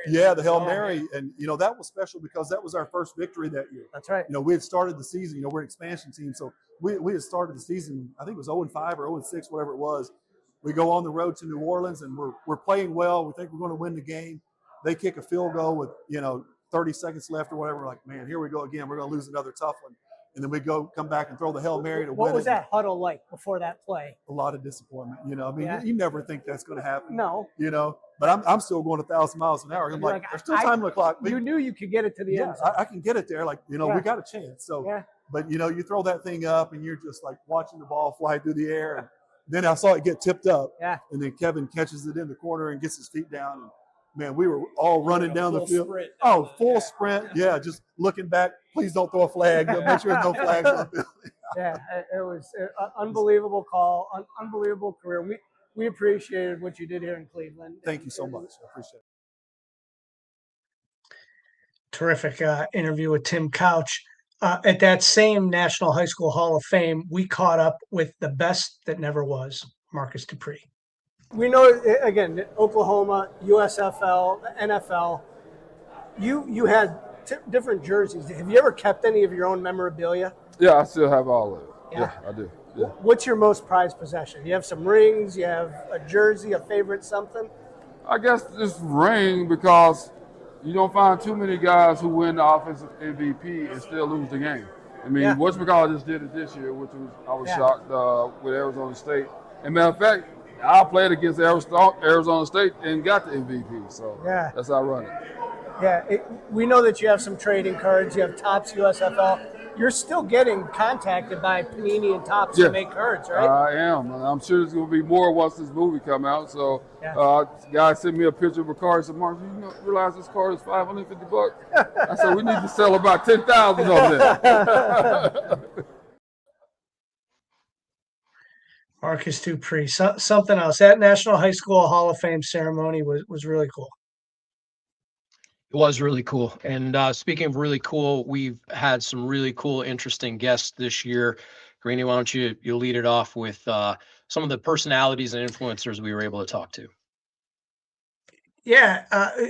Yeah, the Hail Mary. And, that was special because that was our first victory that year. That's right. We had started the season, we're an expansion team. So we had started the season, I think it was 0-5 or 0-6, whatever it was. We go on the road to New Orleans and we're playing well. We think we're going to win the game. They kick a field goal with, 30 seconds left or whatever. We're like, man, here we go again. We're going to lose another tough one. And then we come back and throw the Hail Mary to win. What was that huddle like before that play? A lot of disappointment. Yeah. You never think that's going to happen. No. But I'm still going 1,000 miles an hour. I'm like, there's still time on the clock. You knew you could get it to the end zone. I can get it there. Like, we got a chance. So, but you throw that thing up and you're just like watching the ball fly through the air. And then I saw it get tipped up. Yeah. And then Kevin catches it in the corner and gets his feet down. And man, we were all running down the field. Full sprint. Yeah. Just looking back. Please don't throw a flag. Make sure there's no flags on the field. Yeah. It was an unbelievable call, unbelievable career. We appreciated what you did here in Cleveland. Thank you so much. I appreciate it. Terrific interview with Tim Couch. At that same National High School Hall of Fame, we caught up with the best that never was, Marcus Dupree. We know, again, Oklahoma, USFL, NFL, you had different jerseys. Have you ever kept any of your own memorabilia? Yeah, I still have all of it. Yeah, I do. Yeah. What's your most prized possession? You have some rings, you have a jersey, a favorite something? I guess this ring, because you don't find too many guys who win the offensive MVP and still lose the game. I mean, whatchamacallit just did it this year, which I was shocked with Arizona State. And matter of fact, I played against Arizona State and got the MVP, so that's ironic. Yeah, we know that you have some trading cards. You have Topps USFL. You're still getting contacted by Panini and Topps to make cards, right? I am. And I'm sure there's going to be more once this movie come out. So, guy sent me a picture of a card. Said, "Mark, you realize this card is $550?" I said, "We need to sell about 10,000 of them." Marcus Dupree. Something else. That National High School Hall of Fame ceremony was really cool. It was really cool. And speaking of really cool, we've had some really cool, interesting guests this year. Greenie, why don't you lead it off with some of the personalities and influencers we were able to talk to? Yeah,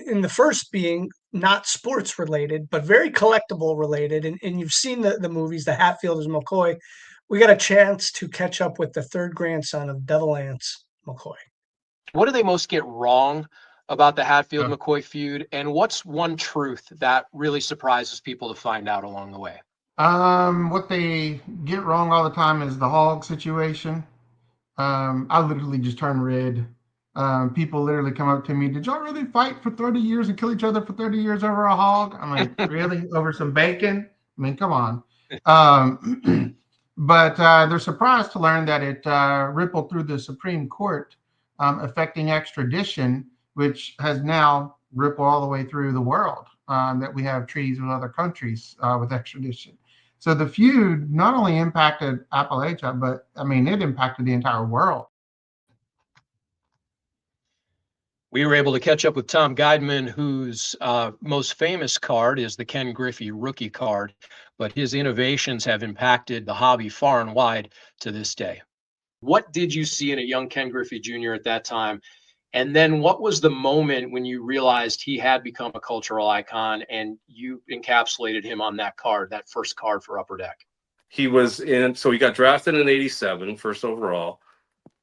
in the first being not sports related, but very collectible related. And you've seen the movies, the Hatfielders, McCoy. We got a chance to catch up with the third grandson of Devil Anse McCoy. What do they most get wrong about the Hatfield-McCoy feud, and what's one truth that really surprises people to find out along the way? What they get wrong all the time is the hog situation. I literally just turn red. People literally come up to me, "Did y'all really fight for 30 years and kill each other for 30 years over a hog?" I'm like, "Really? Over some bacon? I mean, come on." But they're surprised to learn that it rippled through the Supreme Court, affecting extradition, which has now rippled all the way through the world, that we have treaties with other countries with extradition. So the feud not only impacted Appalachia, but I mean, it impacted the entire world. We were able to catch up with Tom Guidman, whose most famous card is the Ken Griffey rookie card, but his innovations have impacted the hobby far and wide to this day. What did you see in a young Ken Griffey Jr. at that time? And then what was the moment when you realized he had become a cultural icon and you encapsulated him on that card, that first card for Upper Deck? He got drafted in '87, first overall,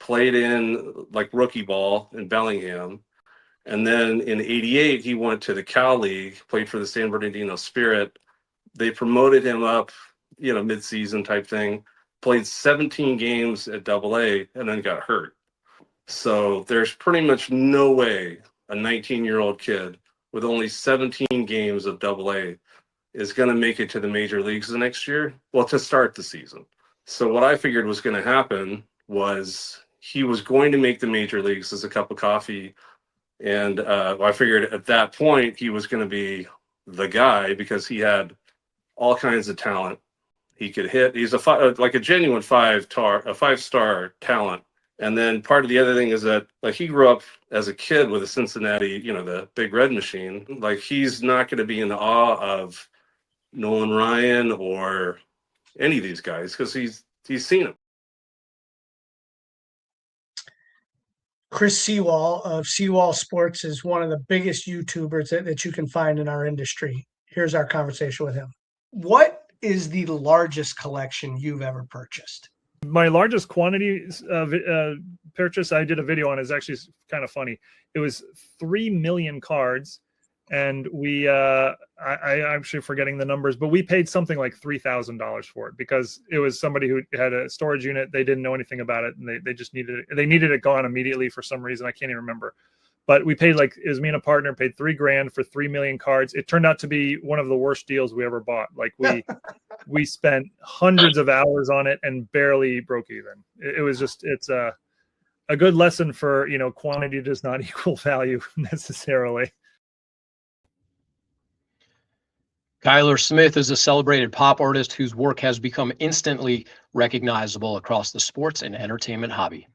played in like rookie ball in Bellingham. And then in '88, he went to the Cal League, played for the San Bernardino Spirit. They promoted him up, mid-season type thing, played 17 games at AA and then got hurt. So there's pretty much no way a 19-year-old kid with only 17 games of AA is going to make it to the major leagues the next year, well, to start the season. So what I figured was going to happen was he was going to make the major leagues as a cup of coffee. And I figured at that point he was going to be the guy because he had all kinds of talent. He could hit. He's like a genuine five-star talent. And then part of the other thing is that like he grew up as a kid with a Cincinnati, the Big Red Machine. Like he's not going to be in awe of Nolan Ryan or any of these guys because he's seen them. Chris Seawall of Seawall Sports is one of the biggest YouTubers that you can find in our industry. Here's our conversation with him. What is the largest collection you've ever purchased? My largest quantity purchase I did a video on is actually kind of funny. It was 3 million cards, and we I'm actually forgetting the numbers, but we paid something like $3,000 for it because it was somebody who had a storage unit. They didn't know anything about it, and they just needed it gone immediately for some reason. I can't even remember. But we paid, like, it was me and a partner paid $3,000 for 3 million cards. It turned out to be one of the worst deals we ever bought. Like, we spent hundreds of hours on it and barely broke even. It was just, it's a good lesson for, quantity does not equal value necessarily. Kyler Smith is a celebrated pop artist whose work has become instantly recognizable across the sports and entertainment hobby.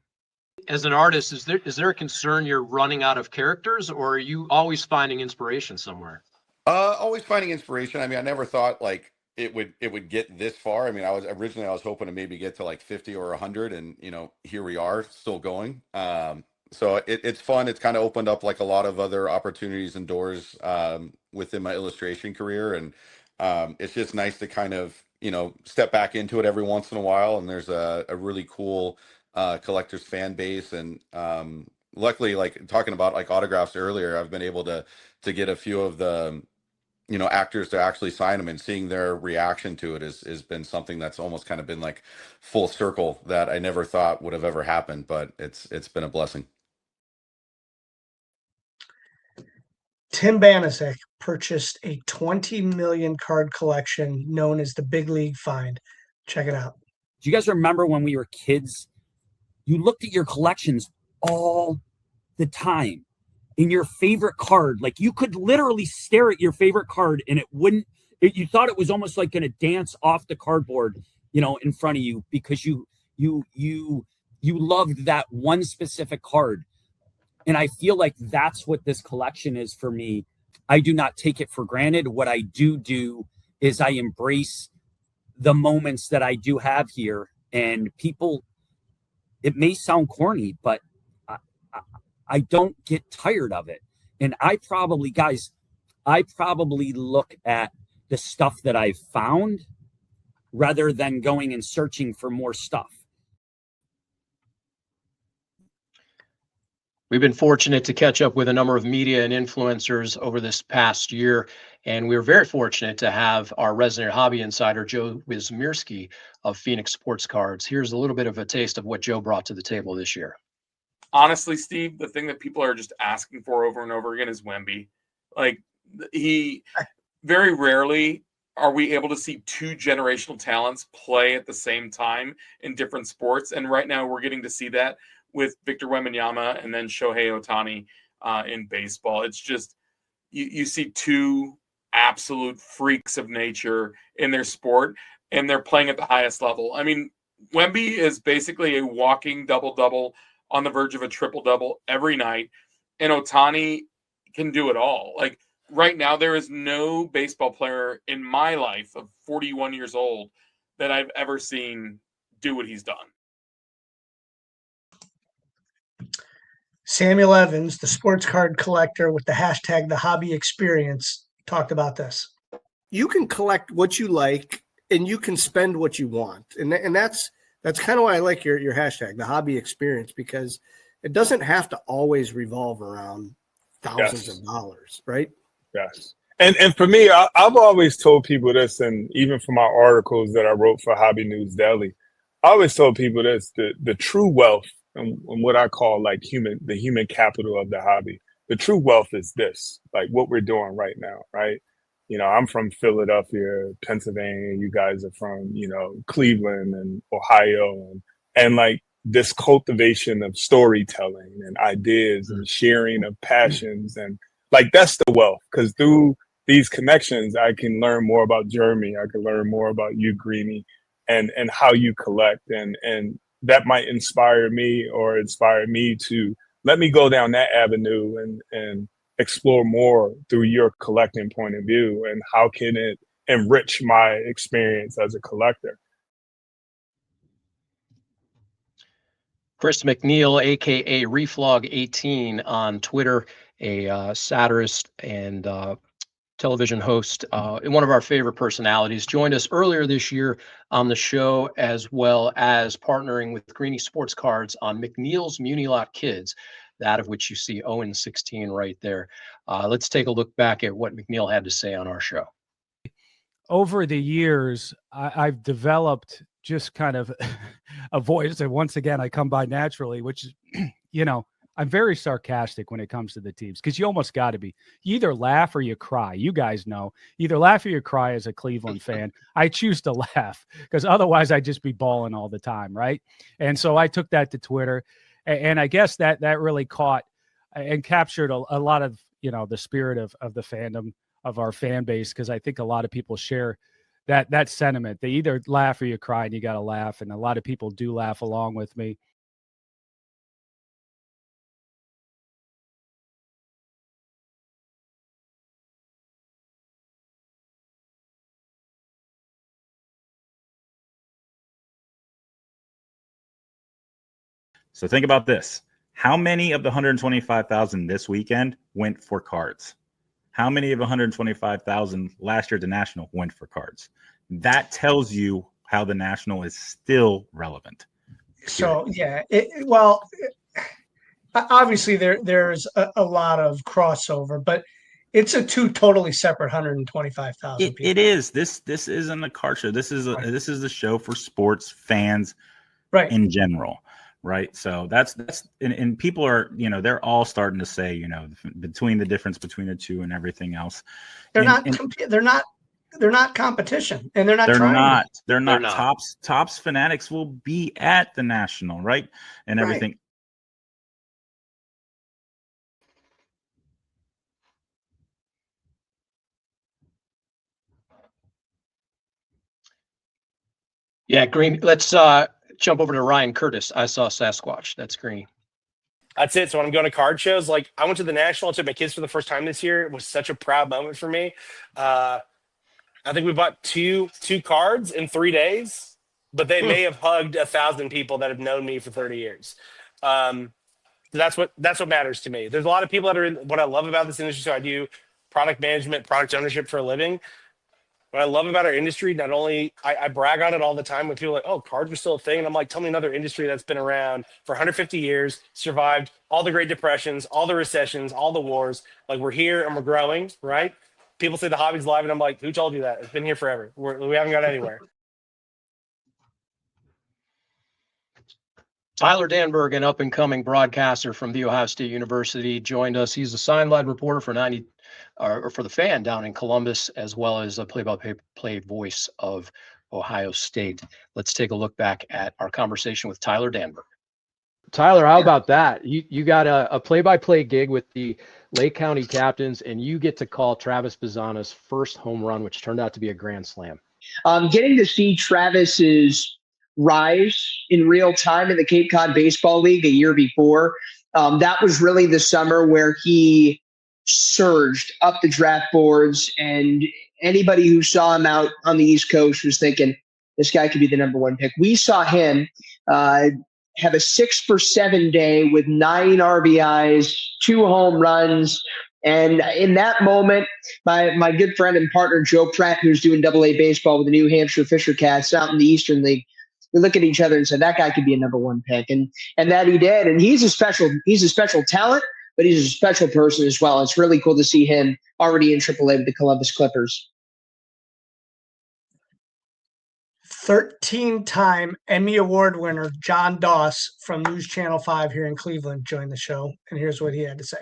As an artist, is there a concern you're running out of characters, or are you always finding inspiration somewhere? Always finding inspiration. I mean, I never thought like it would get this far. I mean, I was hoping to maybe get to like 50 or 100, and here we are, still going. So it's fun. It's kind of opened up like a lot of other opportunities and doors within my illustration career, and it's just nice to kind of step back into it every once in a while. And there's a really cool collectors fan base, and luckily, like talking about like autographs earlier, I've been able to get a few of the actors to actually sign them, and seeing their reaction to it has been something that's almost kind of been like full circle that I never thought would have ever happened, but it's been a blessing. Tim Banaszak purchased a 20 million card collection known as the Big League Find. Check it out. Do you guys remember when we were kids? You looked at your collections all the time. In your favorite card, like you could literally stare at your favorite card and you thought it was almost like going to dance off the cardboard, in front of you, because you loved that one specific card. And I feel like that's what this collection is for me. I do not take it for granted. What I do is I embrace the moments that I do have here, and people, it may sound corny, but I don't get tired of it. And I probably look at the stuff that I've found rather than going and searching for more stuff. We've been fortunate to catch up with a number of media and influencers over this past year, and we're very fortunate to have our resident hobby insider, Joe Wismierski of Phoenix Sports Cards. Here's a little bit of a taste of what Joe brought to the table this year. Honestly, Steve, the thing that people are just asking for over and over again is Wemby. Like, very rarely are we able to see two generational talents play at the same time in different sports. And right now we're getting to see that with Victor Wembanyama and then Shohei Ohtani in baseball. It's just, you see two absolute freaks of nature in their sport, and they're playing at the highest level. I mean, Wemby is basically a walking double-double on the verge of a triple-double every night, and Ohtani can do it all. Like, right now, there is no baseball player in my life of 41 years old that I've ever seen do what he's done. Samuel Evans, the sports card collector with the hashtag The Hobby Experience, talked about this. You can collect what you like, and you can spend what you want, and that's kind of why I like your hashtag, The Hobby Experience, because it doesn't have to always revolve around thousands of dollars, right? Yes. And for me, I've always told people this, and even for my articles that I wrote for Hobby News Daily, I always told people this: the true wealth and what I call like the human capital of the hobby. The true wealth is this, like what we're doing right now, right? I'm from Philadelphia, Pennsylvania. You guys are from, Cleveland and Ohio, and like this cultivation of storytelling and ideas and sharing of passions, and like that's the wealth. Because through these connections, I can learn more about Jeremy. I can learn more about you, Greenie, and how you collect, and that might inspire me to let me go down that avenue and explore more through your collecting point of view, and how can it enrich my experience as a collector. Chris McNeil, aka Reflog18 on Twitter, a satirist and television host, and one of our favorite personalities, joined us earlier this year on the show, as well as partnering with Greenie Sports Cards on McNeil's Munilot Kids, that of which you see Owen 16 right there. Let's take a look back at what McNeil had to say on our show. Over the years, I've developed just kind of a voice that, once again, I come by naturally, which is, you know, I'm very sarcastic when it comes to the teams, because you almost got to be. You either laugh or you cry. You guys know, either laugh or you cry as a Cleveland fan. I choose to laugh, because otherwise I'd just be bawling all the time, right? And so I took that to Twitter, and I guess that really caught and captured a lot of, you know, the spirit of the fandom of our fan base, because I think a lot of people share that sentiment. They either laugh or you cry, and you got to laugh, and a lot of people do laugh along with me. So think about this. How many of the 125,000 this weekend went for cards? How many of 125,000 last year at the National went for cards? That tells you how the National is still relevant. So, yeah, obviously there's a lot of crossover, but it's a two totally separate 125,000 people. It is. This isn't a card show. This is a show for sports fans, right, in general. Right. So that's and people are, you know, they're all starting to say, you know, between the difference between the two and everything else. They're not competition, and they're not. Tops fanatics will be at the National, right? And everything. Right. Yeah, Green. Let's jump over to Ryan Curtis. I saw Sasquatch. That's Green. That's it. So when I'm going to card shows, like I went to the National, I took my kids for the first time this year. It was such a proud moment for me. I think we bought two cards in 3 days, but they may have hugged 1,000 people that have known me for 30 years. That's what matters to me. There's a lot of people that are in what I love about this industry. So I do product management, product ownership for a living. What I love about our industry, not only I brag on it all the time when people are like, oh, cards are still a thing. And I'm like, tell me another industry that's been around for 150 years, survived all the Great Depressions, all the recessions, all the wars. Like, we're here and we're growing, right? People say the hobby's live, and I'm like, who told you that? It's been here forever. We haven't got anywhere. Tyler Danberg, an up-and-coming broadcaster from The Ohio State University, joined us. He's a sideline reporter for for the Fan down in Columbus, as well as a play-by-play voice of Ohio State. Let's take a look back at our conversation with Tyler Danberg. Tyler, how about that? You got a play-by-play gig with the Lake County Captains, and you get to call Travis Bazzana's first home run, which turned out to be a grand slam. Getting to see Travis's rise in real time in the Cape Cod Baseball League a year before, that was really the summer where he surged up the draft boards, and anybody who saw him out on the East Coast was thinking this guy could be the number one pick. We saw him have a 6-for-7 day with 9 RBIs, 2 home runs. And in that moment, my good friend and partner, Joe Pratt, who's doing AA baseball with the New Hampshire Fisher Cats out in the Eastern League, we look at each other and said, that guy could be a number one pick. And that he did. And he's a special talent, but he's a special person as well. It's really cool to see him already in AAA with the Columbus Clippers. 13-time Emmy Award winner John Doss from News Channel 5 here in Cleveland joined the show, and here's what he had to say.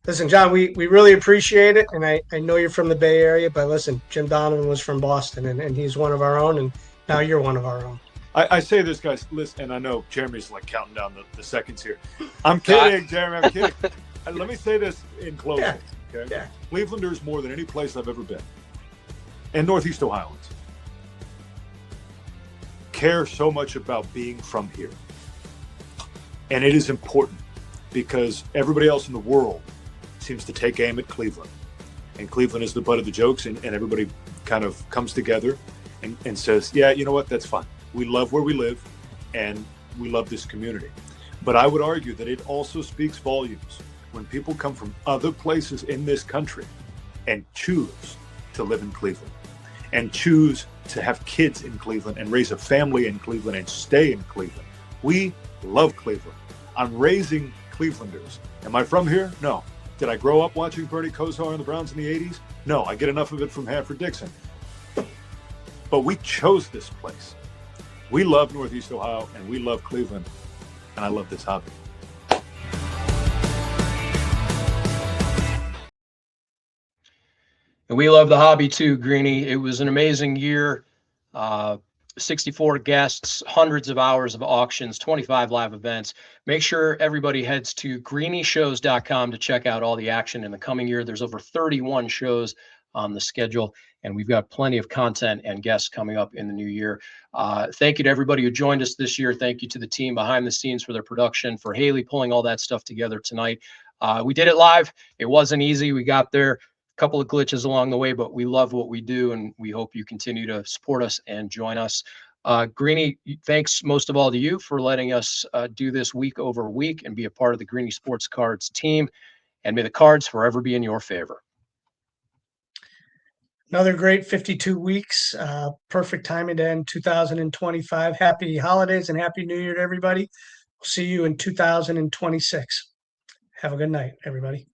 Listen, John, we really appreciate it, and I know you're from the Bay Area, but listen, Jim Donovan was from Boston, and he's one of our own, and now you're one of our own. I say this, guys, listen, and I know Jeremy's like counting down the seconds here. I'm kidding, Jeremy, I'm kidding. Let me say this in closing, okay? Yeah. Clevelanders, more than any place I've ever been, and Northeast Ohioans, care so much about being from here. And it is important because everybody else in the world seems to take aim at Cleveland. And Cleveland is the butt of the jokes, and everybody kind of comes together and says, yeah, you know what, that's fine. We love where we live, and we love this community. But I would argue that it also speaks volumes when people come from other places in this country and choose to live in Cleveland and choose to have kids in Cleveland and raise a family in Cleveland and stay in Cleveland. We love Cleveland. I'm raising Clevelanders. Am I from here? No. Did I grow up watching Bernie Kosar and the Browns in the 80s? No, I get enough of it from Hanford Dixon. But we chose this place. We love Northeast Ohio and we love Cleveland, and I love this hobby. And we love the hobby too, Greenie. It was an amazing year. 64 guests, hundreds of hours of auctions, 25 live events. Make sure everybody heads to greenieshows.com to check out all the action in the coming year. There's over 31 shows on the schedule, and we've got plenty of content and guests coming up in the new year. Thank you to everybody who joined us this year. Thank you to the team behind the scenes for their production, for Haley pulling all that stuff together tonight. We did it live. It wasn't easy. We got there. Couple of glitches along the way, but we love what we do, and we hope you continue to support us and join us. Greenie, thanks most of all to you for letting us do this week over week and be a part of the Greenie Sports Cards team, and may the cards forever be in your favor. Another great 52 weeks. Perfect timing to end 2025. Happy holidays and happy new year to everybody. We'll see you in 2026. Have a good night, everybody.